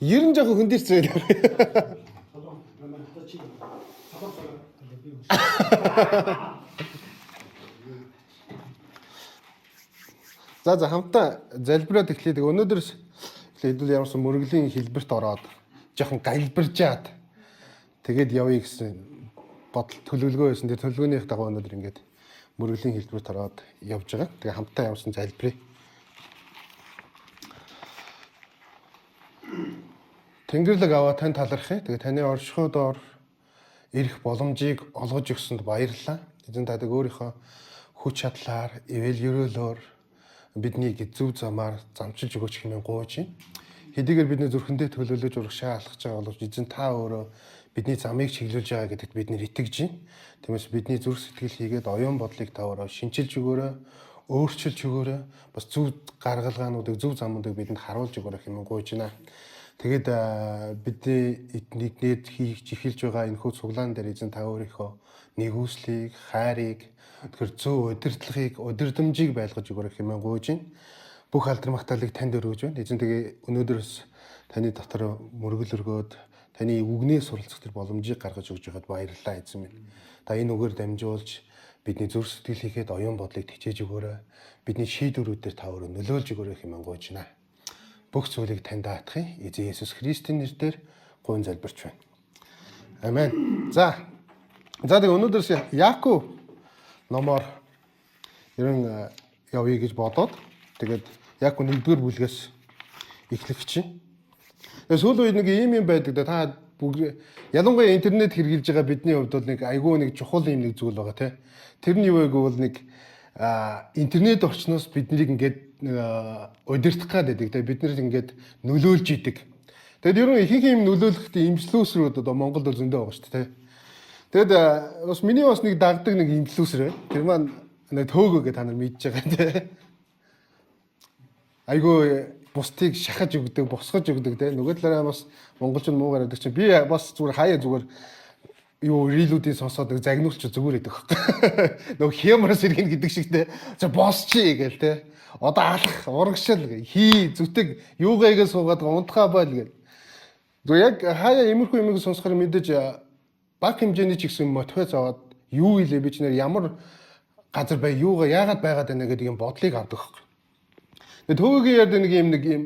90 жаахан хөндөрсөн. За хамтаа залбираад эхлэе. Өнөөдөр хэдүүл ямарсан мөргөлийн хэлбэрт ороод жоохон галбиржаад тэгээд явъя гэсэн бодол төлөвлөгөө байсан. Тэр төлөвлөгөөнийх дагуу өнөөдөр ингээд мөргөлийн хэлбэрт ороод явж байгаа. Тэгээ хамтаа ямарсан залбирая. Тэнгэрлэг аваа тань талархъя. Тэгээ таны оршихуйдоор ирэх боломжийг олгож өгсөнд баярлалаа. Эзэн та өөрийнхөө хүч чадлаар, ивэл ерөөлөөр биднийг зөв замаар замчилж өгөөч хэмээн гуйж байна. Хэдийгээр бидний зүрхэндээ төлөөлөж урагшаа алхаж байгаа боловч эзэн та өөрөө бидний замыг чиглүүлж байгаа гэдэгт бид нэр итгэж байна. Тиймээс бидний зүрх сэтгэл хийгээд оюун бодлыг та өөрөө шинчилж өгөөрэй, өөрчилж өгөөрэй. Бас зөв гаргалгаануудыг, зөв замуудыг бидэнд харуулж өгөөрэй хэмээн гуйж байна. Тэгээд бидний нэгнээд хийж эхэлж байгаа энэ хүү цуглаан дээр эзэн та өөрийнхөө нэгүслийг, хайрыг, тэгэхээр зөв удирдлагыг, удирдамжийг байлгаж өгөх хэмээн гуйж байна. Бүх алдар магтаалыг танд өргөж байна. Эзэн тэгээ өнөөдрөөс таны дотор мөргөл өргөөд таны үгнээс суралцах тэр боломжийг гаргаж өгж байгаад баярлалаа эзэн минь. Та энэ үгээр дамжуулж бидний зүрх сэтгэл хийхэд оюун бодлыг тичээж өгөөрэй. Бидний шийдвэрүүдээр та өөрөө нөлөөлж өгөөрэй хэмээн гуйж байна. Бүх зүйлийг танд даатахыг эзэн Есүс Христийн нэрээр гуйн залбирч байна. Амен. За тэгээ өнөөдөөс Яаков номоор ерөн явъя гэж бодоод тэгээд Яаков 1-р бүлгээс эхлэх чинь. Сүүлийн үед нэг юм байдаг да та бүгд ялангуяа интернет хэрэгжилж байгаа бидний хувьд бол нэг айгүй нэг чухал юм нэг зүйл байгаа тий. Тэр нь юу вэ гэвэл нэг интернет орчноос биднийг ингээд удирдах гэдэг тий. Бид нарыг ингээд нөлөөлж идэг. Тэгэд ерөн ихэнх юм нөлөөлөхт инфлюенсерүүд одоо Монголд бол зөндөө байгаа шүү дээ. Тэгэд бас миний бас нэг дагдаг нэг инфлюенсер. Тэр маань нэг төөгөө гэж та нар мэдж байгаа тий. Айгүй бусдыг шахаж өгдөг, босгож өгдөг тий. Нөгөө талаараа бас монголчин муу гараад чинь би бас зүгээр хаяа зүгээр юу рилүүдийн сонсоод нэг загнуулч зүгээр идэх байхгүй. Нөгөө хямраас иргэн гэдэг шиг тий. За босчи гээл тий. Одоо алах, урагшил хий, зүтэг юугайгээ суугаад унтхаа байл гээл. Зүгээр яг хаяа иймэрхүү юмыг сонсохоор мэдээж баг хэмжээний ч гэсэн мотивац аваад юу илээ би ч нэр ямар газар бай юугаа яагаад байгаад байна гэдэг юм бодлыг авдаг байхгүй. Тэгээд төвөгийн ярд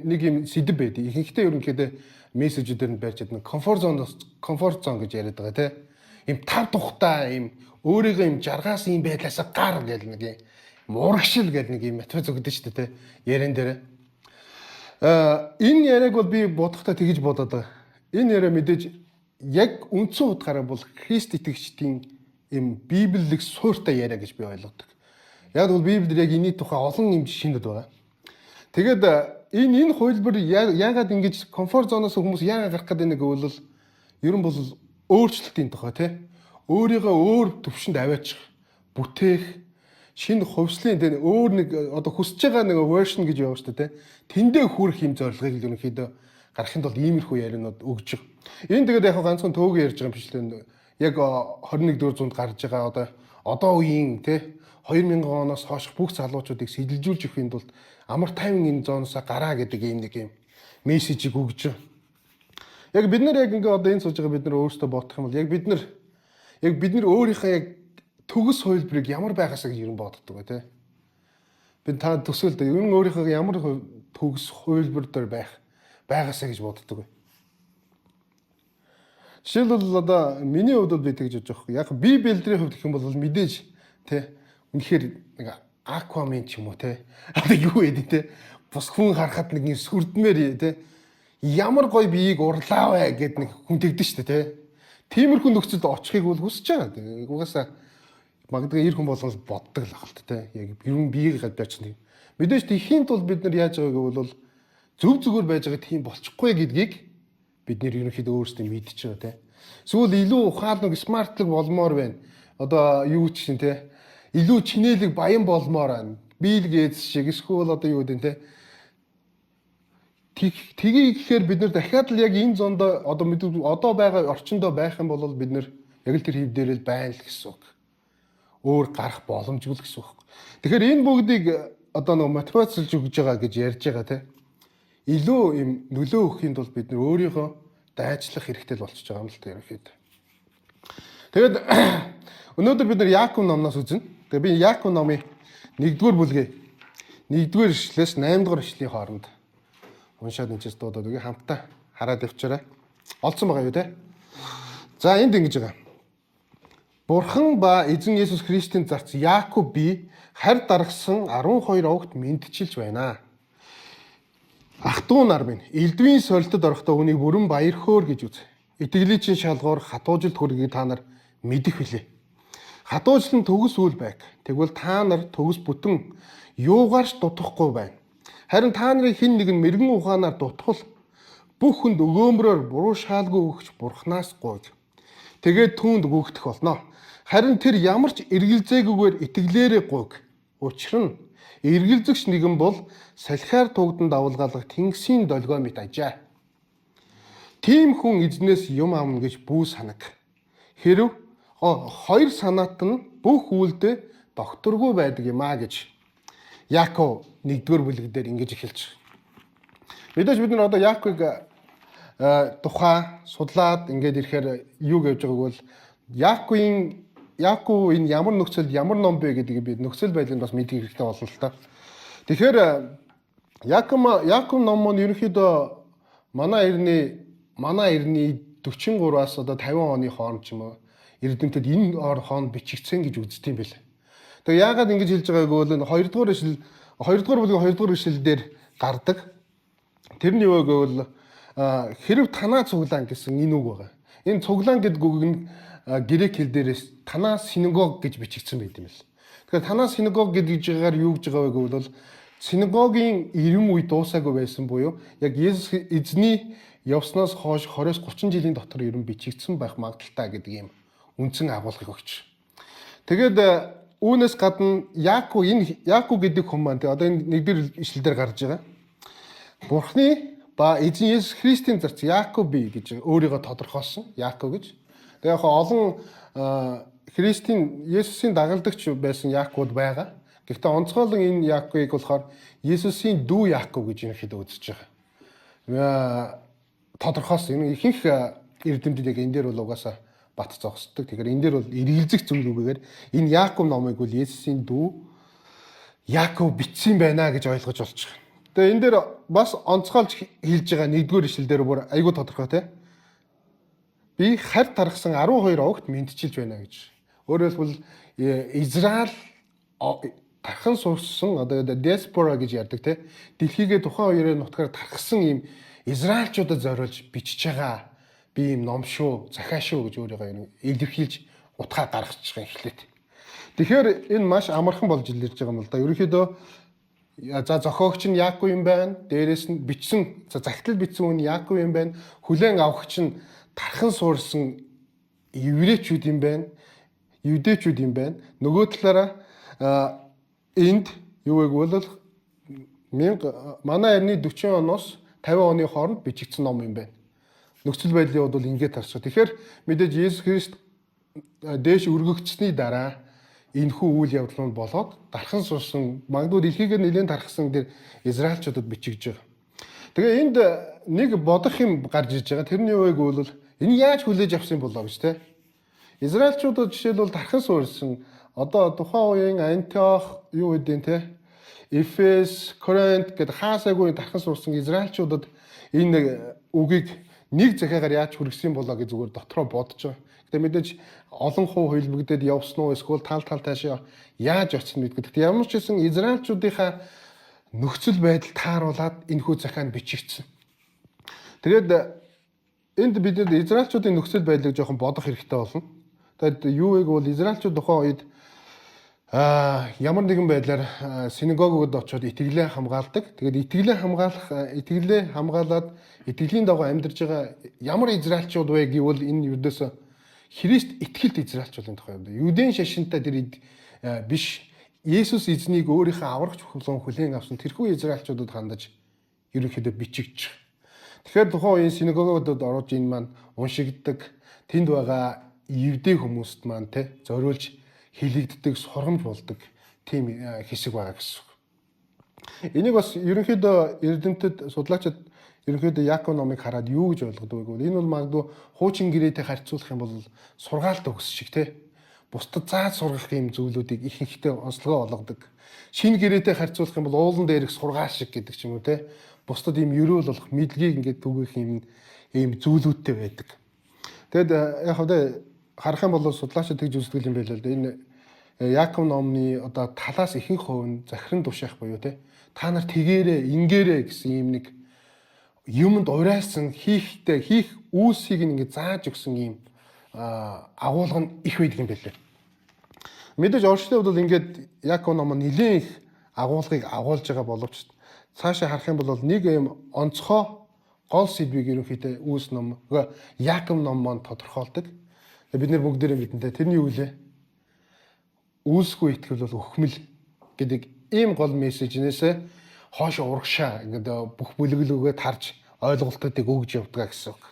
нэг юм сэдв байд. Ихэнхдээ ерөнхийдөө мессежүүдээр нь барьж чадна. Комфорт зон гэж яриад байгаа тийм. Им тав тухтай им өөрийгөө им жаргаас юм байдлаасаа гар гэл нэг юм урагшил гэл нэг юм мотивац өгдөө шүү дээ тийм. Ярен дээр. Энэ яриаг бол би бодохдоо тэгж бодоод байгаа. Энэ яриа мэдээж яг үндсэн утгаараа бол Христ итгэгчдийн юм библиэлэг суурьтай яриа гэж би ойлгодог. Яг бол Библиэр яг энэний тухай олон юм жишээнүүд байгаа. Тэгээд энэ хувилбар яагаад ингэж комфорт зоноос хүмүүс яагаад гарах гэдэг нэг гэвэл ерөн бол өөрчлөлтийн тухай тий. Өөрийгөө өөр төвшөнд аваачих, бүтээх, шинэ хувьслын тий өөр нэг одоо хүсэж байгаа нэг version гэж яваа шүү дээ тий. Тэндээ хүрэх юм зорилгыг л ерөнхийдөө гарахын тулд иймэрхүү ярианууд өгж байгаа. Энэ тэгээд яг ганцхан төөг ярьж байгаа юм биш л яг 21-р зуунд гарч байгаа одоо үеийн тий 2000 оноос хойш бүх залуучуудыг сэтэлжүүлж өхийн тулд амар тайван энэ зооноосоо гараа гэдэг юм мессежийг өгж байгаа. Яг бид нар яг ингээ одоо энэ сууж байгаа бид нар өөрсдөө бодох юм бол яг бид нар өөрийнхөө яг төгс хувилбарыг ямар байгаасаа гэж ерөн боддог бай тээ. Бид та төсөөлд ер нь өөрийнхөө ямар төгс хувилбар дээр байгаасаа гэж боддог бай. Жишээлбэл одоо миний хувьд бол би тэгж бодож байгаа. Яг би бэлдрийн хувьд гэх юм бол мэдээж тий үнэхээр нэг аквамен ч юм уу тий одоо юу гэдэг тий бус хүн харахад нэг юм сүрдмээр тий ямар гоё биеийг урлаа вэ гэд нэг хүн тэгдэж штэ тий тиймэрхүү нөхцөлд очихыг бол хүсэж байгаа. Угаасаа магадгүй ир хүн болгол боддог л ахалт тий яг ер нь биеийг гадаач нэг мэдээж тийхийн тулд бид нар яаж байгааг бол зөв зүгээр байж байгаа тийм болчихгүй гэдгийг бид нэр ерөнхийдөө өөрсдөө мэдчихэж байгаа тий. Сүүл илүү ухаалаг смартлаг болмоор байна. Одоо юу ч шин тий илүү чинэлэг баян болмоор байна. Билл Гейтс шиг эсвэл одоо юу гэдэг тий. Тгий гэхээр бид нар дахиад л яг энэ зонд одоо байгаа орчиндөө байх юм бол бид нар яг л тэр хэв дээр л байна л гэсэн үг. Өөр гарах боломжгүй гэсэн үг. Тэгэхээр энэ бүгдийг одоо нэг мотивацлж өгж байгаа гэж ярьж байгаа тий. илүү юм нөлөө өгөхийн тулд бид нөр өөрийгөө дайчлах хэрэгтэй л болчихж байгаа юм л та ерөнхийдөө. Тэгээд өнөөдөр бид нар Яаков номноос үзнэ. Тэгээд би Яаков номын 1-р бүлгээ 1-р ишлээс 8-р ишлийн хооронд уншаад энэ ч дуудаад үгүй хамтдаа хараад явчаарай. Олцсон байгаа юу те? За энд ингэж байгаа. Бурхан ба эзэн Есүс Христийн зарц Яаков би харь даргасан 12 овогт мэдчилж байна. Ах トゥ нар минь элдвийн сорилтод орохдоо үнийг бүрэн баяр хөөр гэж үз. Итгэлийн чин шалгуур хатуужилт хүргэгийг та нар мэдэх билээ. Хатуужил нь төгс үйл байг. Тэгвэл та нар төгс бүтэн юугаарч дутахгүй байна. Харин та нарын хэн нэгэн мэрэгэн ухаанаар дутгал бүх хүнд өгөөмрөөр буруу шаалгүй өгч бурхнаас гуйг. Тэгээд түүнд гүгдэх болно. Харин тэр ямар ч эргэлзээгүйгээр итгэлээрээ гуйг. Учир нь эргэлзэгч нэгэн бол салхиар тугдан давалгаалах тэнгисийн долгио мэт ажээ. Тийм хүн эзнээс юм авна гэж бүү санаг. Хэрв хоёр санаат нь бүх үйлдэ докторгүй байдаг юм а гэж Яаков 1-р бүлэг дээр ингэж эхэлж байгаа. Мэдээж бид нар одоо Яаковыг тухай судлаад ингээд ирэхээр юу гэж байгааг бол Яаков энэ ямар нөхцөлд ямар ном бэ гэдгийг бид нөхцөл байдлыг бас мэдэх хэрэгтэй болно л та. Тэгэхээр Яаков ном нь ерөнхийдөө манай эртний 43-аас одоо 50 оны хооронд ч юм уу эрдэмтэд энэ хооронд бичигдсэн гэж үздэг юм байна. Тэгээ яагаад ингэж хэлж байгааг бол 2-р бүлгийн 2-р ишлэл дээр гардаг. Тэрний үг бол хэрв танаа цуглаан гэсэн энэ үг байгаа. Энэ цуглаан гэдэг үг нь грек хэл дээрээс танаа синагог гэж бичигдсэн байт юм л. Тэгэхээр танаа синагог гэдэг жигээр юу гэж байгаа вэ бол синагогийн ирэн үе дуусаагүй байсан буюу яг Есүс эзний явснаас хойш 20-30 жилийн дотор ирэн бичигдсэн байх магадaltaй гэдэг юм үндсэн агуулгыг өгч. Тэгээд үүнээс гадна Яаков гэдэг хүн маань одоо энэ 1-р ишлэлээр гарч байгаа. Бурхны ба эзэн Есүс Христийн зарц Яаков би гэж өөрийгөө тодорхойлсон. Яаков гэж. Тэгээ яг олон Есүсийн дагалдагч байсан Яаковд байгаа. Гэхдээ онцгойлон энэ Яаковыг болохоор Есүсийн дүү Яаков гэж ерөнхийдөө үзэж байгаа. Тодорхойлсон. Энэ ихэнх эрдэмтэд яг энэ дээр бол угаасаа бат зогсдог. Тэгэхээр энэ дээр бол эргэлзэх зүйл үгээр энэ Яаков номыг бол Есүсийн дүү Яаков бичсэн байна гэж ойлгож болж байгаа. Тэгээ энэ дээр бас онцгойлж хэлж байгаа 1-р ишлэл дээр бүр айгүй тодорхой те. Би харь тархсан 12 овогт мэдчилж байна гэж. Өөрөөр хэлбэл Израиль тархан сурсан одоо диаспора гэж ярьдаг те. Дэлхийгээ тухайн үеэр нутгаар тархсан ийм израильчуудад зориулж бичиж байгаа би ийм ном шүү, захаа шүү гэж өөрийгөө илэрхийлж утгаа гаргаж байгаа эхлээд. Тэгэхээр энэ маш амархан болж илэрж байгаа юм л да. Ерөнхийдөө за зохиогч нь Яаков юм байна. Дээрээс нь бичсэн загтлал бичсэн хүн Яаков юм байна. Хүлээн авахч нь тархан суурсан еврейчүүд юм байна. Юдэчүүд юм байна. Нөгөө талаараа энд юу вэ гэвэл манай эртний 40 оноос 50 оны хооронд бичигдсэн ном юм байна. Нөхцөл байдлын хувьд бол ингэж харж байгаа. Тэгэхээр мэдээж Есүс Христ дээш өргөгдсөний дараа энэхүү үйл явдал нь болоод дархан сурсан магадгүй дэлхийгээр нэлээд тархсан дээр израильчуудад бичигдэж байгаа. Тэгээ энд нэг бодох юм гарч ирж байгаа. Тэрний үеиг бол энэ яаж хүлээж авсан болоо гэж те. Израильчуудад жишээлбэл дархан суурсан одоо тухайн үеийн Антиох юу гэдэг те. Эфес, Коринт гэдэг хаасаагүй дархан суурсан израильчуудад энэ үгийг нэг захиагаар яаж хүргэсэн болоо гэж зүгээр дотроо бодож байгаа. Гэтэ мэдээж олон хувь хөлбөгдөд явсан уу эсвэл тал таашаа яаж очсон мэдгүй. Гэтэ ямар ч хэсэн израильчуудынхаа нөхцөл байдал тааруулаад энэхүү захианд бичигдсэн. Тэгээд энд бид израильчуудын нөхцөл байдлыг жоохон бодох хэрэгтэй болно. Тэгээд юу вэ гэвэл израильчууд тухайн үед ямар нэгэн байдлаар синагогод очиод итгэлээ хамгаалдаг. Тэгээд итгэлээ хамгаалаад итгэлийн дагуу амьдарч байгаа ямар израильчууд вэ гэвэл энэ юудаас Христ итгэлт израильчуудын тухай юм. Юудын шашинтай тэр биш Есүс эзнийг өөрийнхөө аврагч хүлээн хүлээн авсан тэрхүү израильчуудад хандаж ерөнхийдөө бичигдэж байгаа. Тэгэхээр тухайн үеийн синагогуудад орж энэ маань уншигддаг, тэнд байгаа евдээ хүмүүст маань зориулж хилэгддэг, сургамж болдог тийм хэсэг байгаа гэсэн үг. Энийг бас ерөнхийдөө эрдэмтэд судлаачид ерөнхийдөө Яаков номыг хараад юу гэж ойлгодог вэ гэвэл энэ бол магадгүй хуучин гэрээтэй харьцуулах юм бол сургаалт өгс шиг те. Бусдад зааж сургах юм зүйлүүдийг их ихтэй онцлогоо олгодог. Шинэ гэрээтэй харьцуулах юм бол уулан дээрх сургаал шиг гэдэг ч юм уу те. Бусдад ийм ерөөл болох мэдлэгийг ингээд түгэх ийм зүйлүүдтэй байдаг. Тэгэд яг хөө харах юм бол судлаачид тэгж үздэг юм байл л да. Энэ Яаков номны одоо талаас ихэнх хувь нь захиран тушаах буюу те. Та нар тэгээрээ, ингээрээ гэсэн ийм нэг юмд урайсан хийх үүсийг ингээд зааж өгсөн ийм агуулга нь их байдаг юм байлээ. Мэдээж орчлын хувьд бол ингээд Яаков ном нэлээд их агуулгыг агуулж байгаа боловч цаашаа харах юм бол нэг ийм онцгой гол сэдвийг ерөнхийдөө үүс ном Яаков ном маань тодорхойлдог. Бид нэр бүгдээрээ мэдэнтэй тэрний юу вэ? Үүсгүй итгэл бол өхмөл гэдэг ийм гол мессежнээс хоош урагшаа ингээд бүх бүлэглүүгээ тарж ойлголтуудыг өгж явдаг гэсэн үг.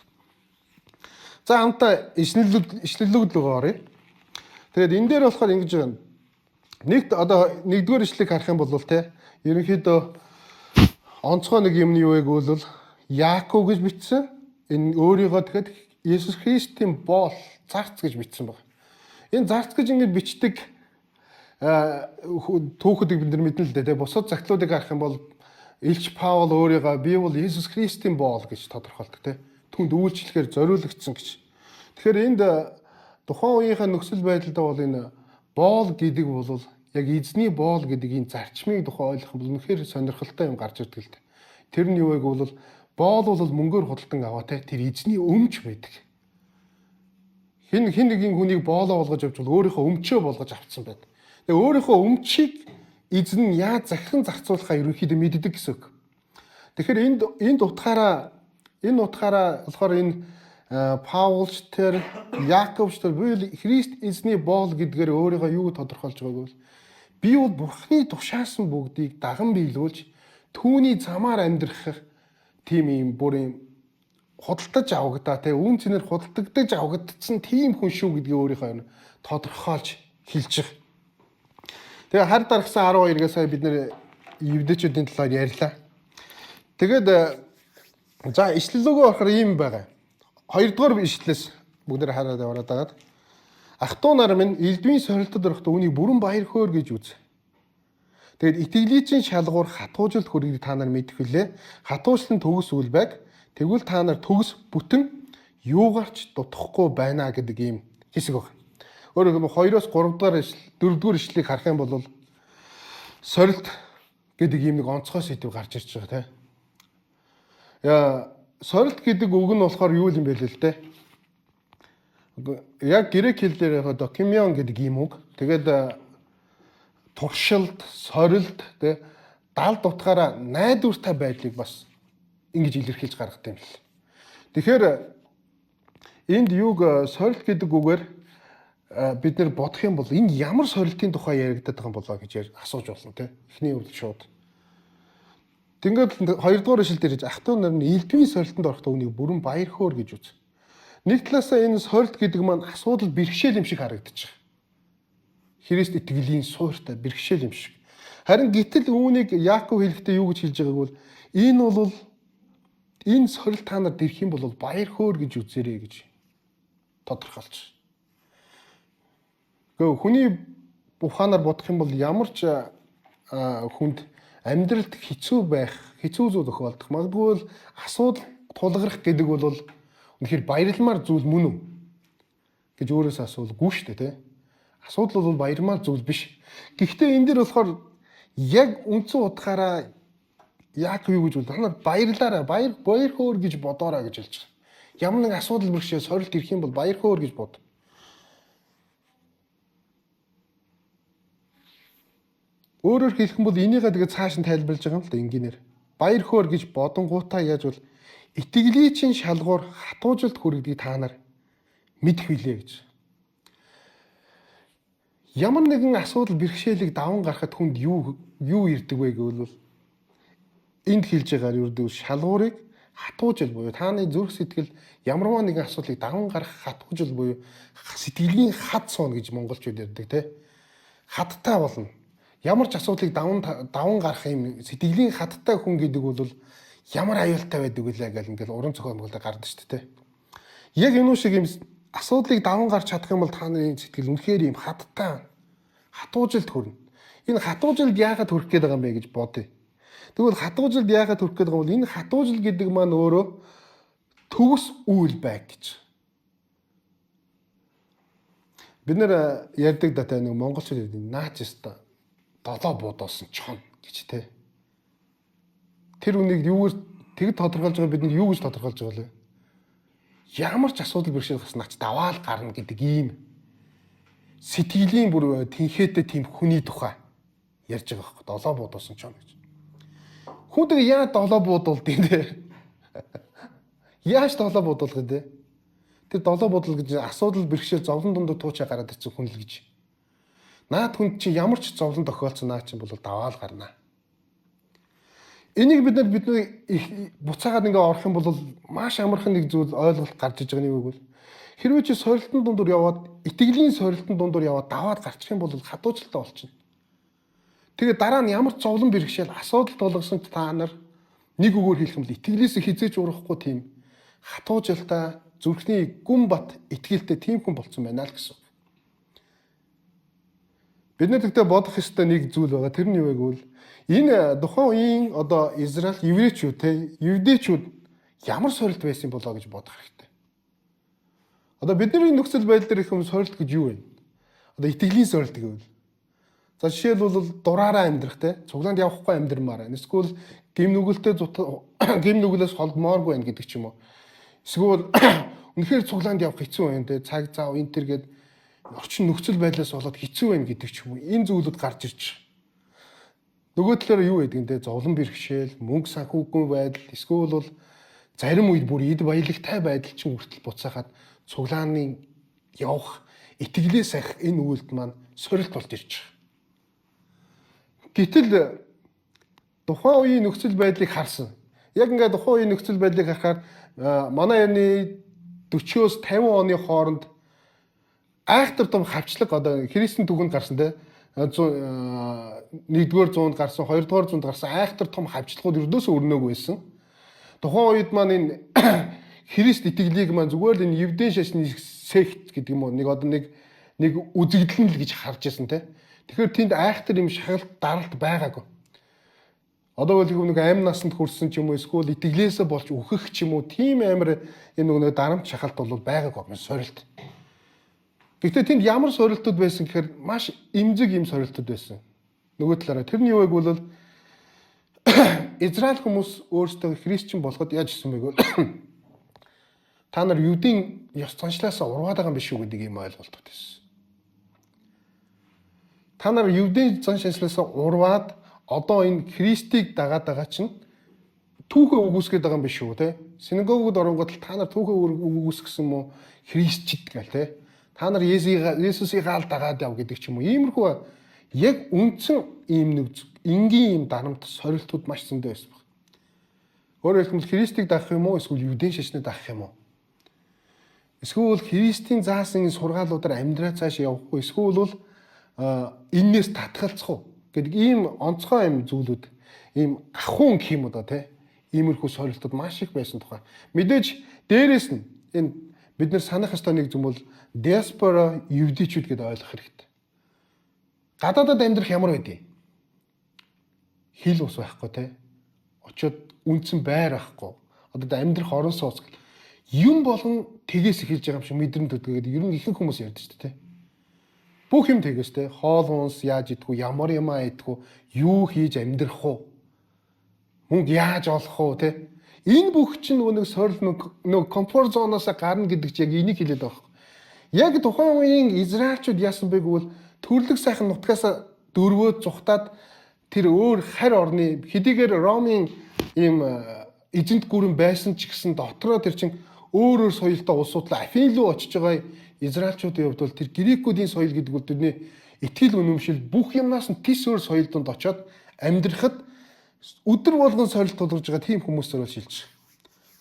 За хамтаа ишлэлүүд рүү оръё. Тэгээд энэ дээр болохоор ингэж байна. Нэгд одоо нэгдүгээр ишлэгийг харах юм бол те ерөнхийдөө онцгой нэг юмны юу вэ гэвэл Яаков гэж бичсэн. Энэ өөрийгөө тэгэхэд Есүс Христийн боол зарц гэж бичсэн байна. Энэ зарц гэж ингэж бичдэг түүхүүдийг бид нар мэднэ л дээ. Бусад загтлуудыг харах юм бол Илч Паул өөрийгөө би бол Есүс Христийн боол гэж тодорхойлдог те. Түүнд үйлчлэхээр зориулагдсан гэж. Тэгэхээр энд тухайн үеийнхээ нөхцөл байдалд бол энэ боол гэдэг бол яг эзний боол гэдэг энэ зарчмыг тухайн ойлгох бол үнэхээр сонирхолтой юм гарч ирдэг л дээ. Тэр нь юу вэ гэвэл боол бол мөнгөөр худалдан аваа те. Тэр эзний өмч байдаг. Хин нэгэн хүнийг боолоо болгож авч бол өөрийнхөө өмчөө болгож авцсан байдаг. Тэгээ өөрийнхөө өмчийг эзэн нь яаж захиран зарцуулахаа ерөнхийдөө мэддэг гэсэн үг. Тэгэхээр энэ утгаараа болохоор энэ Паулч тэр Яаковч тэр буюу Христ эзний боол гэдгээр өөрийгөө юу тодорхойлж байгааг бол би бол Бурхны тушаасан бүгдийг даган биелүүлж түүний замаар амьдрах тийм юм бүр юм худалдаж авагдаа те үн цэнээр худалдагдаж авагдсан тийм хүн шүү гэдгийг өөрийнхөө тодорхойлж хэлж байгаа. Тэгээ хар дарагсан 12-гээ сая бид нэр евдэчүүдийн талаар ярьлаа. Тэгээд за ишлэлөөгөө орохоор ийм байгаа. Хоёрдугаар ишлэлээс бүгд хараад яваад байгаа. Ах トゥ нар минь элдвийн сорилтод орохдоо үүнийг бүрэн баяр хөөр гэж үз. Тэгээд итгэлийн шалгуур хатуужилт хөргийг та нар мэдэх үлээ. Хатуучлан төгс үл байг. Тэгвэл та нар төгс бүтэн юугаарч дутахгүй байна гэдэг ийм хэсэг байна. Өөрөөр хэлбэл 2-оос 3 дугаар ишл 4 дугаар ишлэлийг харах юм бол сорилт гэдэг ийм нэг онцгой сэдв гарч ирж байгаа тийм. Сорилт гэдэг үг нь болохоор юу юм бэ л дээ. Яг грек хэлээр докимион гэдэг ийм үг. Тэгээд туршилт, сорилт тэ далд утгаараа найдвартай байдлыг бас ингэж илэрхийлж гаргадаг юм л. Тэгэхээр энд юуг сорилт гэдэг үгээр бид нэр бодох юм бол энэ ямар сорилтын тухай яригдаад байгаа юм болоо гэж асууж болно тийм. Эхний үед шууд. Ингээд 2 дугаар ишлэл дээр ах トゥ нар нь элдвийн сорилтонд орохдоо үнийг бүрэн баяр хөөр гэж үз. Нэг талаасаа энэ сорилт гэдэг маань асуудал бэрхшээл юм шиг харагдаж байгаа. Христ итгэлийн суурьтай бэрхшээл юм шиг. Харин гítэл үүнийг Яаков хэлэхдээ юу гэж хэлж байгааг бол энэ сорилт та нарт ирэх юм бол баяр хөөр гэж үзээрэй гэж тодорхойлж. Гэхдээ хүний ухаанаар бодох юм бол ямар ч хүнд амьдралд хэцүү зүйл тохиолдох. Магадгүй асуудал тулгарх гэдэг бол үнэхээр баярламар зүйл мөн үү гэж өөрөөсөө асуулгүй шүү дээ, тийм. Асуудал бол баярмаар зүйл биш. Гэхдээ энэ дэр болохоор яг үндсэн утгаараа яг юу гэж бол та нар баярлаарай, баяр хөөр гэж бодоорой гэж хэлж байгаа. Ямар нэг асуудал бэрхшээл сорилт ирэх юм бол баяр хөөр гэж бод. Өөрөөр хэлэх юм бол энийгээ тэгээд цааш нь тайлбарлаж байгаа юм л да энгийнээр. Баяр хөөр гэж бодонгуудаа яаж бол итгэлийн шалгуур хатуужилт хүргэдэг та нар мэдэх билээ гэж. Ямар нэгэн асуудал бэрхшээлийг даван гаргахад хүнд юу ирдэг вэ гэвэл энд хэлж байгаагаар юу шалгуурыг хатуужил буюу тааны зүрх сэтгэл ямарваа нэгэн асуудлыг даван гарах хатуужил буюу сэтгэлийн хад суун гэж монголчууд ярьдаг те. Хадтай болно. Ямар ч асуудлыг даван гарах юм сэтгэлийн хаттай хүн гэдэг бол ямар аюултай байдаг вүлээ гэл ингээл уран зохион байгуулалт гардаг шүү дээ. Яг энэ шиг юм асуудлыг даван гарч чадах юм бол та нарын сэтгэл үнэхээр юм хаттай хатуужилд хүрнэ. Энэ хатуужилд яагаад хүрэх гээд байгаа юм бэ гэж бодъё. Тэгвэл хатуужилд яагаад хүрэх гээд байгаа юм бол энэ хатуужил гэдэг маань өөрөө төгс үйл байг гэж. Бид нэр ярьдаг дата нэг монголчууд ярьдаг наач ёстой долоо буудуулсан чон гэж те. Тэр үнийг юугаар тэгэд тодорхойлж байгаа бид нар юу гэж тодорхойлж байгаа вэ? Ямар ч асуудал бэрхшээл гарсан нач даваал гарна гэдэг ийм сэтгэлийн бүр тэнхээтэй тийм хүний тухай ярьж байгаа байхгүй долоо буудуулсан чон гэж. Хүн тэгээ яа долоо буудуулд юм бэ? Яаж долоо буудуулах вэ? Тэр долоо буудал гэж асуудал бэрхшээл зовлон дундаа туучаа гараад ирсэн хүн л гэж. Наад хүн чи ямар ч зовлон тохиолдсон наа чинь бол даваал гарнаа. Энийг бид буцаагаад ингээ орох юм бол маш амархан нэг зүйл ойлголт гарч иж байгаа нэг үг бол хэрвээ чи сорилтын дундуур яваад итгэлийн сорилтын дундуур яваад даваад гарчих юм бол хатуужилтаа болчихно. Тэгээ дараа нь ямар ч зовлон бэрхшээл асуудал болгосон та нар нэг үгээр хэлэх юм бол итгэлээс хизээж урахгүй тийм хатуужилтаа зүрхний гүн бат итгэлтэй тийм хүн болцсон байна л гэсэн. Бид нар тэгтээ бодох ёстой нэг зүйл байгаа. Тэр нь юу вэ гэвэл энэ тухайн үеийн одоо Израиль еврейчүүд те евдээчүүд ямар сорилт байсан болоо гэж бодох хэрэгтэй. Одоо бидний нөхцөл байдал дээр их юм сорилт гэж юу вэ? Одоо итгэлийн сорилт гэвэл. За жишээлбэл дураараа амьдрах те цуглаанд явахгүй амьдрмаар. Эсвэл гим нүгэлээс холдмооргүй байна гэдэг ч юм уу. Эсвэл үнэхээр цуглаанд явах хэцүү байна те цаг зав энэ төр гээд орчин нөхцөл байдлаас болоод хэцүү байна гэдэг ч юм уу. Энэ зүйлүүд гарч ирж байгаа. Нөгөө талаар юу гэдэг юм те зовлон бэрхшээл, мөнгө санхүүгүй байдал, эсвэл бол зарим үед бүр эд баялагтай байдал чинь хүртэл буцаахад цуглааны явах итгэлээс ах энэ үйлд маань сорилт болж ирж байгаа. Гэтэл тухайн үеийн нөхцөл байдлыг харсан. Яг ингээд тухайн үеийн нөхцөл байдлыг харахаар манай яны 40-оос 50 оны хооронд айхтар том хавчлаг одоо христийн түгэнд гарсан те 1-р зуунд гарсан 2-р зуунд гарсан айхтар том хавчлагууд ердөөсөө өрнөөг байсан. Тухайн үед маань энэ Христ итгэлийг маань зүгээр л энэ евдэн шашны сект гэдэг юм уу нэг үзэгдэл нь л гэж харж байсан те. Тэгэхээр тэнд айхтар юм шагалт даралт байгаагүй. Одоо бол нэг амь насанд хүрсэн ч юм уу эсвэл итгэлээсээ болж үхэх ч юм уу тийм амар энэ нэг дарамт шагалт бол байгаагүй сорилт. Гэхдээ тэнд ямар сорилтууд байсан гэхээр маш эмзэг юм сорилтууд байсан. Нөгөө талаараа тэрний юу вэ гэвэл Израиль хүмүүс өөрсдөө христчин болоход яаж ирсэн бэ гэвэл та нар юудын ёс заншлаас урваад байгаа юм биш үү гэдэг юм ойлголт байсан. Та нар юудын заншлаас урваад одоо энэ Христийг дагаад байгаа чинь түүхээ үгүйсгээд байгаа юм биш үү те? Синагогод оронгод та нар түүхээ үгүйсгэсэн мó Христчд гэл те? Та нар Есүсийг хаалт дагаад яв гэдэг ч юм уу. Иймэрхүү яг үндсэн ийм нэг энгийн ийм дарамт сорилтууд маш зөндөө байсан баг. Өөрөөр хэлбэл Христийг дагах юм уу эсвэл юудын шашныг дагах юм уу? Эсвэл Христийн заасан сургаалуудаар амьдраа цааш явах уу? Эсвэл бол энээс татгалцах уу гэдэг ийм онцгой юм зүйлүүд ийм ахуун гэх юм уу да тий. Иймэрхүү сорилтууд маш их байсан тухай. Мэдээж дээрэс нь энэ бид нар санах ёстой нэг зүйл бол диаспора евдээчүүд гэдээ ойлгох хэрэгтэй. Гадаадад амьдрах ямар байдгийг хил ус байхгүй те. Очоод үндсэн байр байхгүй. Одоо амьдрах орон сууц гэл юм болгон тгээс эхэлж байгаа юм шиг мэдрэмт төдгээд ер нь ихэнх хүмүүс ярьдаг шүү дээ те. Бүх юм тгээс те. Хоол унс яаж идэх вэ? Ямар юм идэх вэ? Юу хийж амьдрах вэ? Мөнгө яаж олох вэ те? Энэ бүх чинь нэг сорил нэг комфорт зоноос гарна гэдэг чинь яг энийг хэлээд байгаа. Яг тухайн үеийн Израильчууд яасан бэ гэвэл төрлөг сайхан нутгаас дөрвөө зүхтаад тэр өөр харь орны хэдийгээр Ромын ийм эзэнт гүрэн байсан ч гэсэн дотроо тэр чинь өөр соёлтой улсуудлаа Афин руу очиж байгаа Израильчуудын хувьд бол тэр грекүүдийн соёл гэдэг бол тэрний итгэл үнэмшил бүх юмнаас нь тис өөр соёл донд очоод амьдрахад өдөр болгон сорилт тулгарч байгаа тийм хүмүүсээр бол шилж.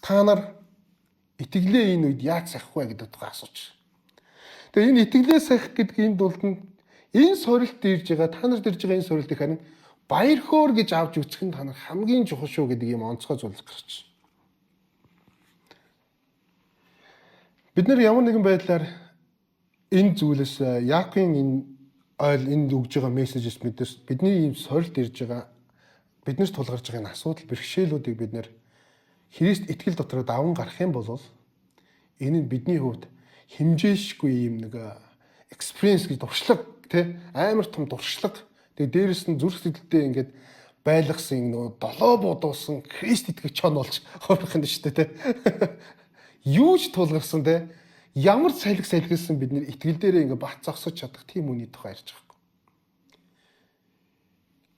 Та нар итгэлээ энэ үед яаж сахих вэ гэдэг тухай асууж. Тэгээ энэ итгэлээ сахих гэдэг энэ тулд нь Энэ сорилт ирж байгаа та нарт ирж байгаа энэ сорилтыг харин баяр хөөр гэж авч үзэх нь та нар хамгийн чухал шүү гэдэг юм онцгой зүйл гарч. Бид нар ямар нэгэн байдлаар энэ зүйлээс Яаковын энэ өгж байгаа мессежээс мэдээс бидний ийм сорилт ирж байгаа биднээс тулгарч байгаа энэ асуудал бэрхшээлүүдийг бид нэр Христ итгэл дотроо даван гарах юм бол энэ нь бидний хувьд хэмжээшгүй юм нэг experience гэж дуршлаг тий амар том дуршлаг тэгээ дээрэс нь зүрх сэтгэлдээ ингээд байлгасан нөгөө долоо бодуулсан Христ итгэж чон болж ховрох юм шүү дээ тий юу ч тулгарсан тий ямар салхилсан бид нэр итгэл дээрээ ингээд бат зогсож чадах тийм үний тухай ярьж байгаа.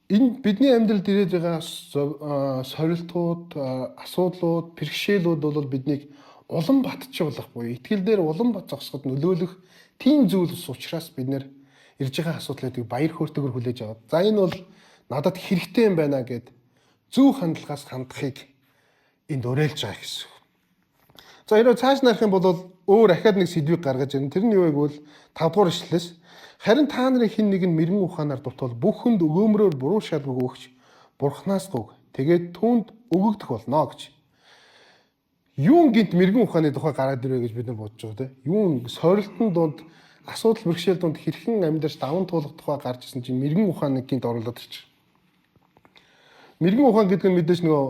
Энэ бидний амьдралд ирээд байгаа сорилтууд, асуудлууд, бэрхшээлүүд бол биднийг улам батжуулах буюу итгэл дээр улам бат зогсоход нөлөөлөх тийм зүйлс учраас бид нэр ирж байгаа асуудлуудыг баяр хөөртэйгээр хүлээж аваад за энэ бол надад хэрэгтэй юм байна гэд зөв хандлагаас хандахыг энд уриалж байгаа гэсэн. За энэ цааш нарах юм бол өөр ахаад нэг сэдвийг гаргаж ирнэ. Тэр нь юу вэ гэвэл 5 дугаар ишлэлээс харин та нарын хэн нэг нь мэрэгэн ухаанаар дутвал бүхэнд өгөөмрөөр буруу шалгаг өгч бурхнаас гуг тэгээд түүнд өгөгдөх болно гэж. Юун гинт мэрэгэн ухааны тухай гараад ирвэ гэж бид нар бодож байгаа тийм. Юун сорилтын дунд асуудал бэрхшээл дунд хэрхэн амьдарч даван туулах тухай гарч ирсэн чинь мэрэгэн ухааны гинт оруулаад ирчих. Мэрэгэн ухаан гэдэг нь мэдээж нөгөө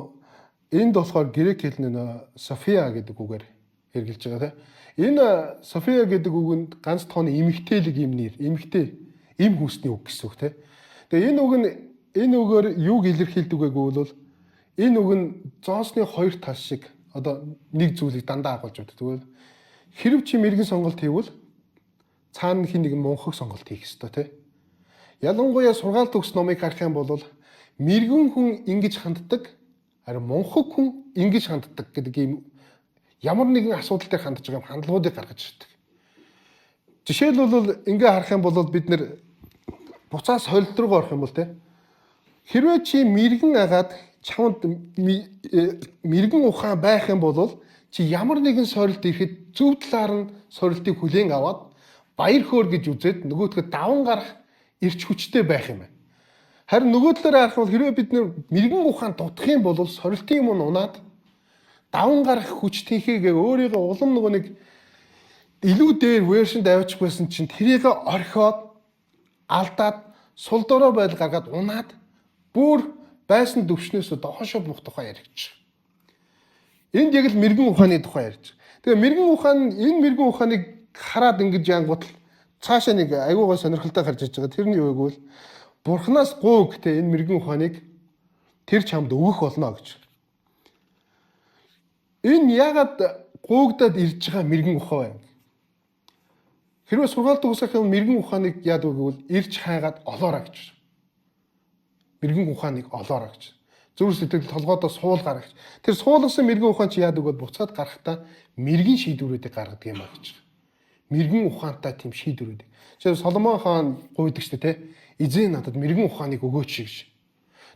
энд болохоор грек хэлний София гэдэг үгээр хэрэгжилж байгаа тийм. Энэ София гэдэг үг нь ганц тооны эмэгтэйлэг юм нэр, эмэгтэй эм хүсний үг гэсэн үг тийм. Тэгээ энэ үгээр юуг илэрхийлдэг вэ гэвэл энэ үг нь зоосны хоёр тал шиг одоо нэг зүйлийг дандаа агуулж байдаг. Тэгвэл хэрв чи мэрэгэн сонголт хийвэл цаана хин нэг мунхаг сонголт хийх ёстой тийм. Ялангуяа сургаалт төгс номыг харах юм бол мэрэгэн хүн ингэж ханддаг, харин мунхаг хүн ингэж ханддаг гэдэг ийм ямар нэгэн асуудал дээр хандж байгаа хандлагуудыг гаргаж ирдэг. Жишээлбэл ингээ харах юм бол бид нэр буцаас сорилт руу орох юм бол тийм. Хэрвээ чи мэрэгэн агаад чамд мэрэгэн ухаан байх юм бол чи ямар нэгэн сорилт ирэхэд зөв талаар нь сорилтыг хүлээн аваад баяр хөөр гэж үзээд нөгөөдгөө даван гарах эрч хүчтэй байх юм байна. Харин нөгөө талаараа харах бол хэрвээ бид мэрэгэн ухаан дутах юм бол сорилтын юм унаад даван гарах хүч тэнхээгээ өөрийгөө улам нөгөө нэг илүү дээр вершнд авчих байсан чинь тэрийг орхиод алдаад сул дорой байдал гаргаад унаад бүр байсан төвшнөөс доошо бух тухай яригч. Энд яг л мэрэгэн ухааны тухай ярьж. Тэгээ мэрэгэн ухаан энэ мэрэгэн ухааныг хараад ингэж янгуутал цаашаа нэг аюугаа сонирхолтой гарч иж байгаа. Тэр нь юу вэ гэвэл Бурханаас гуйг те энэ мэрэгэн ухааныг тэр чамд өгөх болно гэж. Энэ ягаад гуйгдаад ирж байгаа мэрэгэн ухаан вэ? Хэрвээ сургаалт төгсөх юм мэрэгэн ухааныг яадаг вэ гэвэл ирж хайгаад олоорой гэж. Мэрэгэн ухааныг олоорой гэж. Зүрх сэтгэл толгойдоо суулгаарай гэж. Тэр суулгасан мэрэгэн ухаан чи яадаг вэ? Буцаад гарахтаа мэрэгэн шийдвэрүүдийг гаргадаг юм аа гэж. Мэрэгэн ухаантай тийм шийдвэрүүд. Жишээ Соломон хаан гуйдаг шүү дээ, тэ. Эзэн надад мэрэгэн ухааныг өгөөч гэж.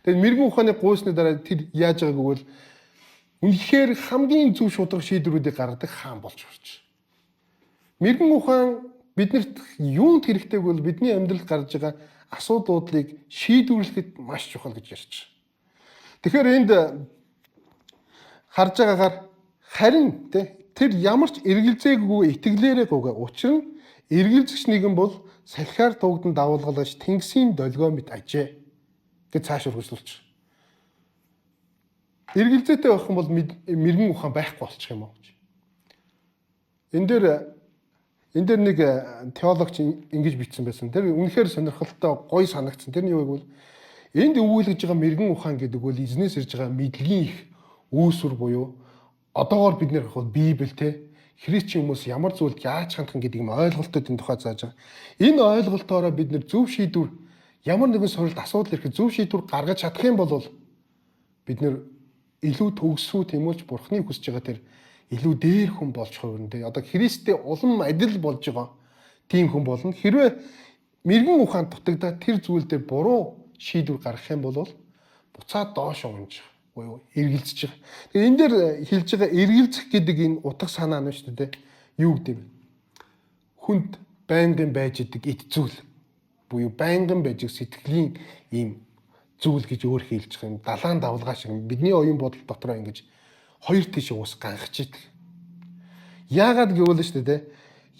Тэгээд мэрэгэн ухааныг гуйсны дараа тэр яаж байгааг гэвэл үнэхээр хамгийн зөв шударга шийдвэрүүдийг гаргадаг хаан болж орч. Мэрэгэн ухаан биднэрт юунд хэрэгтэй гэвэл бидний амьдралд гарч байгаа асуудлуудыг шийдвэрлэхэд маш чухал гэж ярьж байна. Тэгэхээр энд харж байгаагаар харин тэр ямар ч эргэлзээгүй итгэлээрээ гуйгаа. Учир нь эргэлзэгч нэгэн бол салхиар тугдан давуулгалж тэнгисийн долгио мэт ажээ гэж цааш үргэлжлүүлж. Эргэлзээтэй байх юм бол мэрэгэн ухаан байхгүй болчих юм уу гэж. Энд дээр нэг теологч ингэж бичсэн байсан. Тэр үнэхээр сонирхолтой гоё санагдсан. Тэр нь юу вэ гэвэл энд өвүүлж байгаа мэрэгэн ухаан гэдэг бол эзнээс ирж байгаа мэдлэгийн их үүсвэр буюу одоогоор бид нэр хавал Библи те христчин хүмүүс ямар зүйлд яаж хандах гэдэг юм ойлголтууд энэ тухай зааж байгаа. Энэ ойлголтоороо бид нэр зөв шийдвэр ямар нэгэн сорилт асуудал ирэхэд зөв шийдвэр гаргаж чадах юм бол бид нэр илүү төгсөө тэмүүлж бурхны хүсэж байгаа тэр илүү дээр хүн болж хувирна те. Одоо Христтэй улам адил болж байгаа тийм хүн болно. Хэрвээ мэрэгэн ухаан дутагдаад тэр зүйл дээр буруу шийдвэр гаргах юм бол буцаад доош унж буюу эргэлзэж байгаа. Тэгээ энэ дээр хэлж байгаа эргэлзэх гэдэг энэ утга санаа нь шүү дээ. Юу гэдэг юм бэ? Хүнд байнгын байж идэг эд зүйл. буюу байнгын байж сэтгэлийн ийм зүйл гэж өөр хэлж байгаа юм. Далаан давлгаа шиг бидний оюун бодол дотроо ингэж хоёр тийш уус ганхаж идэг. Яагаад гэвэл шүү дээ,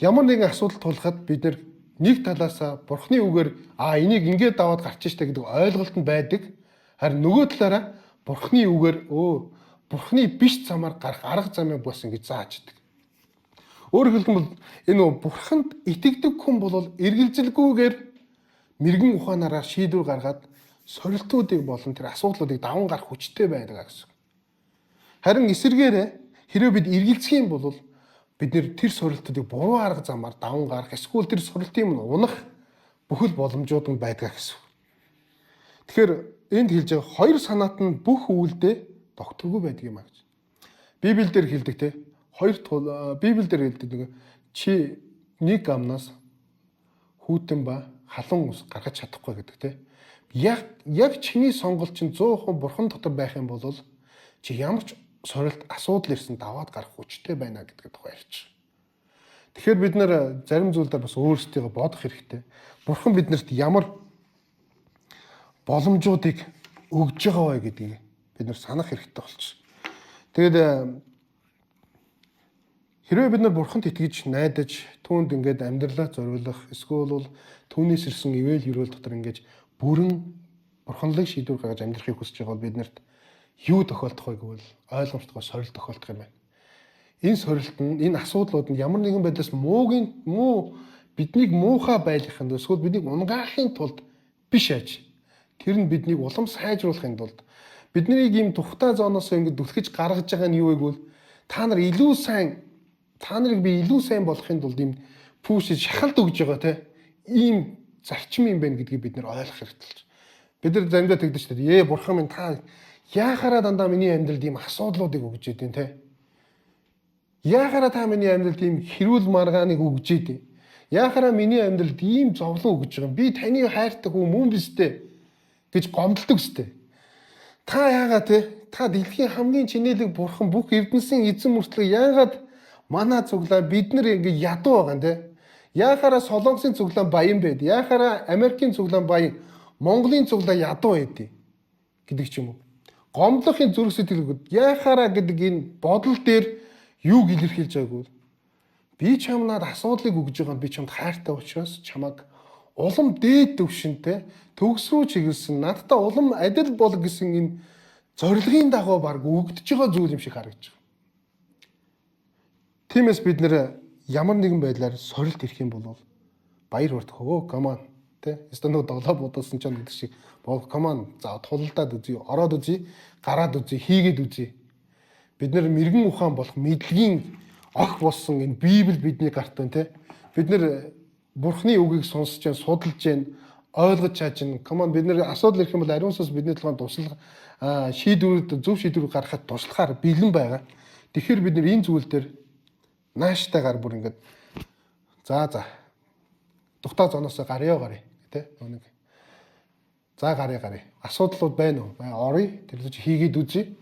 ямар нэгэн асуудал тулахад бид нэг талаасаа бурхны үгээр энийг ингээд даваад гарч штэ гэдэг ойлголт нь байдаг. Харин нөгөө талаараа бурхны үгээр бурхны биш замаар гарах арга замыг бас ингэж зааж идэг. Өөрөөр хэлбэл энэ бурханд итгэдэг хүн бол эргэлзэлгүйгээр мэрэгэн ухаанаараа шийдвэр гаргаад сорилтуудыг болон тэр асуудлуудыг даван гарах хүчтэй байдаг гэсэн. Харин эсвэргээрээ хэрэв бид эргэлзэх юм бол бид тэр сорилтуудыг буруу арга замаар даван гарах эсвэл тэр сорилтын өмнө унах бүхэл боломжууд нь байдаг гэсэн. Тэгэхээр энд хэлж байгаа хоёр санаат нь бүх үйлдээ тогтворгүй байдаг юм а гэж. Библиэлд хэлдэг те Библиэлд хэлдэг нэг чи нэг амнаас хүүтэн ба халуун ус гаргаж чадахгүй гэдэг те. Яг чиний сонголт чинь 100% бурхан дотор байх юм бол чи ямар ч сорилт асуудал ирсэн даваад гарах хүчтэй байна гэдэгт тухай ярьж байгаа. Тэгэхээр бид нэр зарим зүйлдер бас өөрсдийгөө бодох хэрэгтэй. Бурхан биднэрт ямар боломжуудыг өгж байгаа вэ гэдгийг бид нэр санах хэрэгтэй болчих. Тэгээд хэрвээ бид нар бурханд итгэж найдаж түүнд ингээд амьдралаа зориулах эсвэл түүнээс ирсэн ивэл ерөөл дотор ингээд бүрэн бурханлаг шийдвэр гаргаж амьдрахыг хүсэж байгаа бол биднэрт юу тохиолдох вэ гэвэл ойлгомжтойгоо сорилт тохиолдох юм байна. Энэ сорилт нь энэ асуудлууд нь ямар нэгэн байдлаас биднийг муухай байлгахын эсвэл биднийг унгаахын тулд биш аж. Тэр нь биднийг улам сайжруулахын тулд биднийг ийм тухтай зооноос ингээд дүлхэж гаргаж байгаа нь юу вэ гэвэл та нарыг би илүү сайн болохын тулд ийм пүүшиж шахалт өгж байгаа те ийм зарчим юм байна гэдгийг бид нэр ойлгох хэрэгтэй. Бид нар заримдаа тэгдэж шүү дээ. Бурхан минь та яахаараа дандаа миний амьдралд ийм асуудлуудыг өгж идэв те. Яахаараа та миний амьдралд ийм хэрүүл маргааныг өгж идэв. Яахаараа миний амьдралд ийм зовлон өгж байгаа юм. Би таны хайртай хүн мөн биз дээ гэж гомдолдог өстэй. Та яагаад те та дэлхийн хамгийн чинэлэг бурхан бүх эрдэнэсийн эзэн мөртлөг яагаад манай цуглаа бид нар ингэ ядуу байгаа юм те. Яахаараа Солонгосын цуглаан баян байд. Яахаараа Америкийн цуглаан баян, Монголын цуглаа ядуу байд гэдэг ч юм уу. Гомдлохын зүрх сэтгэлгүүд яахаараа гэдэг энэ бодол дээр юуг илэрхийлж байгааг вэ? Би чамнаад асуудлыг өгж байгаа нь би чамд хайртай учраас чамаг улам дээд төвшөнтэй төгс рүү чиглэсэн надтай улам адил бол гэсэн энэ зорилгын дагуу баг өгдөж байгаа зүйл юм шиг харагдаж байна. Тиймээс бид нэр ямар нэгэн байдлаар сорилт ирэх юм бол баяр хүртэх come on тэ эсвэл долоо бодсон ч гэдэг шиг come on за тулалдаад үзье ороод үзье гараад үзье хийгээд үзье бид нэр мэрэгэн ухаан болох мэдлэгийн ох болсон энэ Библи бидний гарт байна тэ бид нэр бурхны үгийг сонсож जैन судалж जैन ойлгож чааж Jain come on бид нэр асуудал ирэх юм бол ариун сүнс бидний толгойд туслах шийдвэрүүд зөв шийдвэр гаргахад туслахаар бэлэн байгаа. Тэгэхээр бид нэр энэ зүйл дээр нааштай бүр ингээд за тухтай зоноосоо гарья тий нэг за гарья асуудлууд байна уу орё тэр л чи хийгээд үзье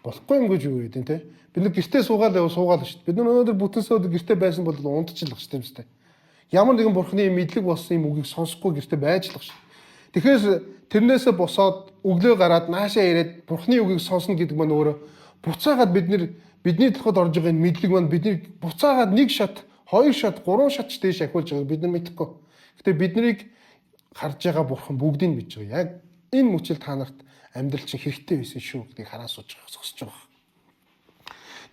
болохгүй юм гэж юу гэдэг тий бид нар гэртээ суугаал шүү дээ бид нар өнөөдөр бүтэн сууд гэртээ байсан бол унтчихлах шүү дээ юм сте ямар нэгэн бурхны мэдлэг болсон юм үгийг сонсохгүй гэртээ байжлах шүү тэгэхээр тэрнээсээ босоод өглөө гараад наашаа ирээд бурхны үгийг сонсно гэдэг маань өөрөө буцаагаад бидний толгойд орж байгаа энэ мэдлэг маань бидний буцаагаад нэг шат, хоёр шат, гурван шат ч дээш ахиулж байгааг бид нар мэдэхгүй. Гэтэ биднийг харж байгаа бурхан бүгдийг мэдж байгаа. Яг энэ мөчөл та нарт амьдрал чинь хэрэгтэй байсан шүү гэдгийг хараа сууж зогсож байгаа.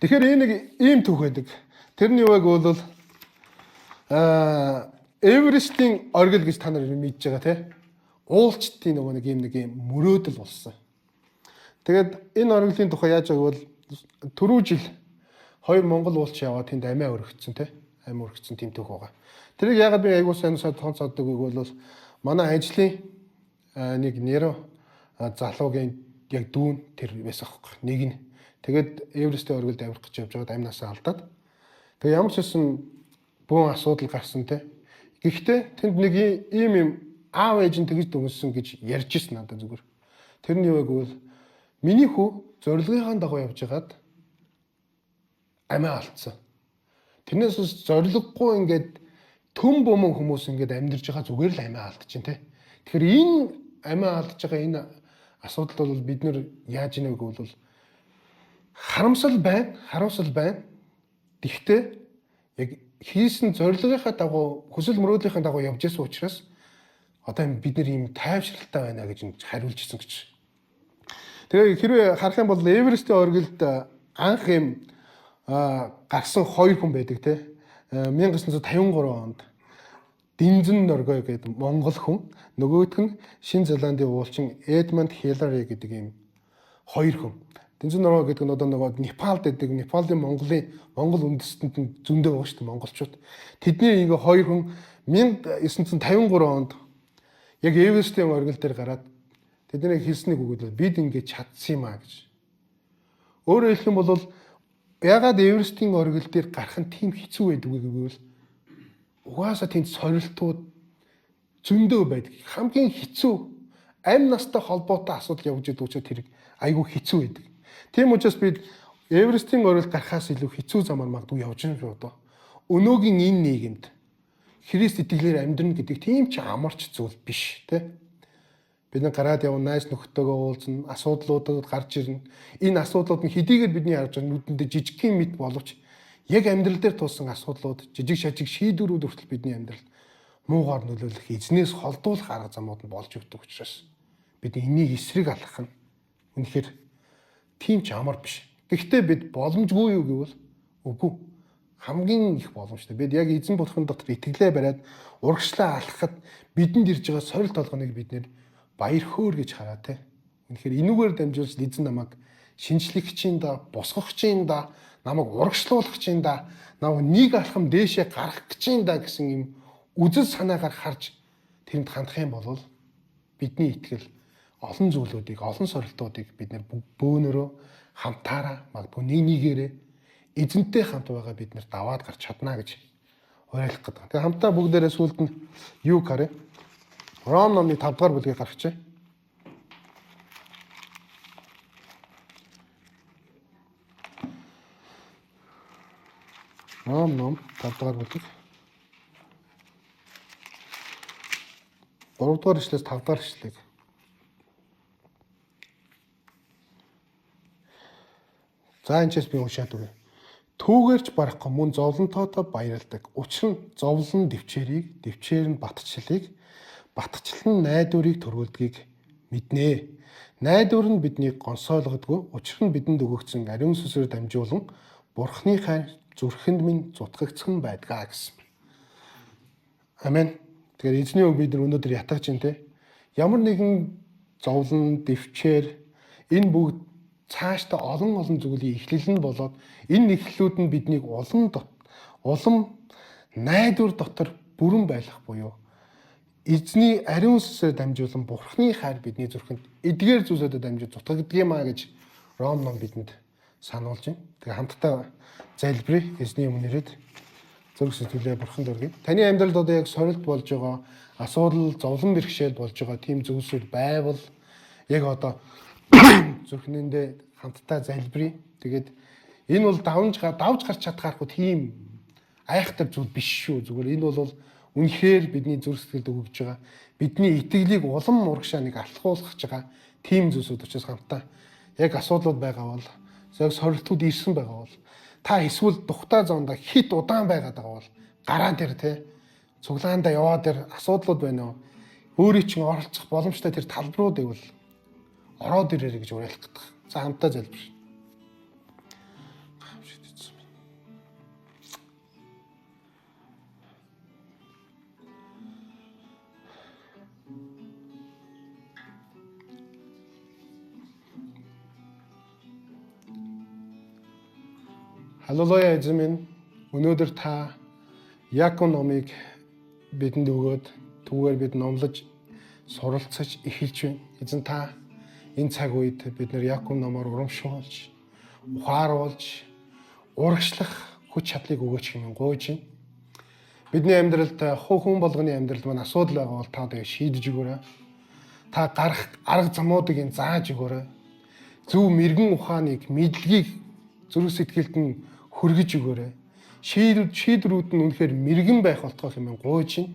Тэгэхээр энэ нэг ийм түүх байдаг. Тэрний юуг бол Эверестийн оргил гэж та нар мэдж байгаа тий. Уулчтын нэг ийм мөрөөдөл болсон. Тэгээд энэ оргилын тухай яаж байгааг бол түрүү жил хоёр монгол уулч яваад тэнд амиа өргөцсөн тий. Амиа өргөцсөн тийм түүх байгаа. Тэрийг яагаад би айгуу сайн тооцооддаг вэ бол манай ажлын нэг нэр залуугийн яг дүүн тэр байсан аахгүй. Нэг нь тэгээд Эверестийн оргилд авирах гэж явж байгаад амнаасаа алдаад. Тэгээ ямар ч байсан бүүн асуудал гарсан тий. Гэхдээ тэнд нэг ийм аав ээж нь тэгж дүнссэн гэж ярьж ирсэн надад зүгээр. Тэрний юу гэвэл миний хүү зорилгынхаа дагуу явж хагаад амиа алдсан. Тэрнээс зориггүй ингээд Төм бөмбөг хүмүүс ингээд амьдарч байгаа зүгээр л амиа алдаж байна те. Тэгэхээр энэ амиа алдаж байгаа энэ асуудал бол бид нэр яаж ийнэ вэ гэвэл харамсал байна. Гэхдээ яг хийсэн зорилгынхаа дагуу хүсэл мөрөөдлийнхаа дагуу явж байсан учраас одоо бид нар ийм тайвшралтай байна гэж хариулж ирсэн гэж. Тэгээ хэрвээ харах юм бол Эверестийн оргилд анх юм гарсан 2 хүн байдаг те. 1953 онд Дэнзэн Норгой гэдэг монгол хүн, нөгөөх нь Шинэ Зеландын уулчин Эдмонд Хиллари гэдэг ийм 2 хүн. Дэнзэн Норгой гэдэг нь одоо нөгөө Непалд байдаг, Непалын монгол үндэстэнд зөндөө байгаа шүү дээ монголчууд. Тэдний ингээ 2 хүн 1953 онд яг Эверестийн оргил дээр гараад тэдний хэлснийг өгөөд бид ингээ чадсан юм а гэж. Өөрөөр хэлэх юм бол ягаад Эверестийн оргил дээр гарах нь тийм хэцүү байдаг вэ гэвэл угаасаа тэнд сорилтууд зөндөө байдаг. Хамгийн хэцүү амь настай холбоотой асуудал явж идэг учраас тэр айгүй хэцүү байдаг. Тийм учраас бид Эверестийн оргил гарахаас илүү хэцүү замаар магадгүй явж байгаа шүү дээ. Өнөөгийн энэ нийгэмд Христ итгэлээр амьдрна гэдэг тийм ч амарч зүйл биш тий. Бид нэг гараад явна, найз нөхдөөгөө уулзна, асуудлуудад гарч ирнэ. Энэ асуудлууд нь хэдийгээр бидний харж байгаа нүдэндээ жижигхэн мэт боловч яг амьдрал дээр тулсан асуудлууд, жижиг шажиг шийдвэрүүд хүртэл бидний амьдралд муугаар нөлөөлөх, эзнээс холдуулах арга замууд нь болж өгдөг учраас бид энийг эсрэг алхах нь үнэхээр тийм ч амар биш. Гэхдээ бид боломжгүй юу гэвэл үгүй. Хамгийн их боломжтой. Бид яг эзэн бурхын дотор итгэлээ бариад урагшлаа алхахад бидэнд ирж байгаа сорилт толгоныг бид нэр баяр хөөр гэж хараа те. Үнэхээр энүүгээр дамжуулж эзэн намайг шинжлэх чинь да, босгох чинь да, намайг урагшлуулах чинь да, намайг нэг алхам дээшээ гарах чинь да гэсэн юм үзэл санаагаар харж тэрэнд хандах юм бол бидний итгэл олон зүйлүүдийг, олон сорилтуудыг бид нэр бөөнөрөө хамтаараа магадгүй нэгээрээ эзэнтэй хамт байгаа бид нэр даваад гарч чадна гэж уриалах гэдэг. Тэгээ хамтаа бүгдээрээ сүлд нь юу харъя? Ром номны 5 дугаар бүлгийг гаргачих. Ром ном 5 дугаар бүлэг. 3 дугаар ишлээс 5 дугаар ишлэг. За энэ ч би уншаад өгье. Түүгээрч барахгүй мөн зовлонтойдоо баярладаг. Учир нь зовлон дэвчээрийг, дэвчээр нь батчлалыг, батчлал нь найдварыг төрүүлдгийг мэднэ. Найдвар нь биднийг гонсойлгодгүй. Учир нь бидэнд өгөгдсөн ариун сүнсээр дамжуулан Бурхныхаа зүрхэнд минь зутгагдсан байдгаа гэсэн. Амен. Тэгэхээр эзний үг бид нар өнөөдөр ятгах чинь те. Ямар нэгэн зовлон, дэвчээр энэ бүгд цаашдаа олон зүйлийн эхлэл нь болоод энэ эхлэлүүд нь биднийг улам найдвар дотор бүрэн байлгах буюу эзний ариун сүнсээр дамжуулан Бурхны хайр бидний зүрхэнд эдгээр зүйлүүдэд дамжиж зутгагддаг юм а гэж Ром ном бидэнд сануулж байна. Тэгээ хамтдаа залбирая. Эзний өмнөд зүрх сэтгэлээ Бурханд өргөе. Таны амьдралд одоо яг сорилт болж байгаа, асуудал, зовлон бэрхшээл болж байгаа тийм зүйлсүүд байвал яг одоо зүрхнэндээ хамтдаа залбирая. Тэгээд энэ бол давж гарч чадхааргүй тийм айхтар зүйл биш шүү. Зүгээр энэ бол үнэхээр бидний зүрх сэтгэлд өгөж байгаа. Бидний итгэлийг улам урагшаа нэг алхуулах байгаа тийм зүйлсүүд учраас хамтдаа яг асуудлууд байгаа бол яг сорилтууд ирсэн байгаа бол та эсвэл тухтай зоонд хит удаан байгаад байгаа бол гараан дээр те цуглаандаа яваад тэр асуудлууд байна уу? Өөрийн чинь оролцох боломжтой тэр талбаруудыг бол ороод ирээрэй гэж уриалах гэдэг. За хамтдаа залбирая. Халелуя эзэн минь, өнөөдөр та Яков номыг бидэнд өгөөд түүгээр бид номлож суралцаж эхэлж байна. Эзэн та энэ цаг үед бид нэр Яков номоор урамшуулж, ухааруулж, урагшлах хүч чадлыг өгөөч хэмээн гуйж байна. Бидний амьдралд хүн болгоны амьдралд маань асуудал байгаа бол та одоо шийдэж өгөөрэй. Та гарах арга замуудыг зааж өгөөрэй. Зөв мэрэгэн ухааныг, мэдлэгийг зүрх сэтгэлд нь хүргэж өгөөрэй. шийдвэрүүд нь үнэхээр мэрэгэн байх болтгоо хэмээн гуйж байна.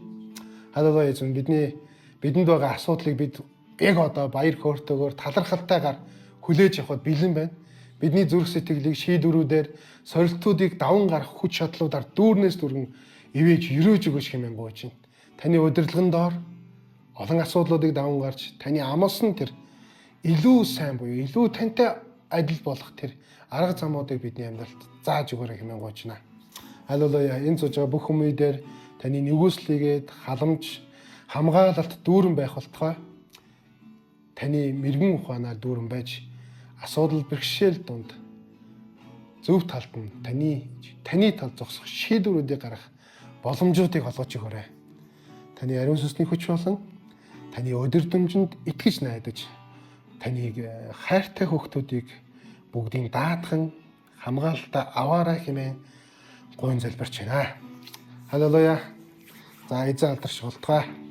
Халуугаа эзэн бидэнд байгаа асуудлыг бид яг одоо баяр хөөртэйгээр талархалтайгаар хүлээж авахд бэлэн байна. Бидний зүрх сэтгэлийг шийдвэрүүдээр сорилтуудыг даван гарах хүч чадлуудаар дүүрнээс дүүрэн ивэж өрөөж өгөөч хэмээн гуйж байна. Таны удирдлагын доор олон асуудлуудыг даван гарч таны амлсан тэр илүү сайн буюу илүү тантай адил болох тэр арга замуудыг бидний амьдралд зааж өгөөрэй хэмээн гуйж байна. Халелуя. Энэ зож байгаа бүх хүмүүдээр таны нэгүслийгээд халамж хамгаалалт дүүрэн байх болтугай. Таны мэрэгэн ухаанаар дүүрэн байж асуудал бэрхшээл дунд зөв талд нь таны тал зогсох шийдвэрүүдийг гаргах боломжуудыг олгож өгөөрэй. Таны ариун сүнсний хүч болон таны өдөрдмжинд итгэж найдаж таныг хайртай хүүхдүүдийг бүгдийг даатхан хамгаалтаа аваарай хэмээн гуйн залбирч байна. Халелуя. За эзэн алдарш болтугай.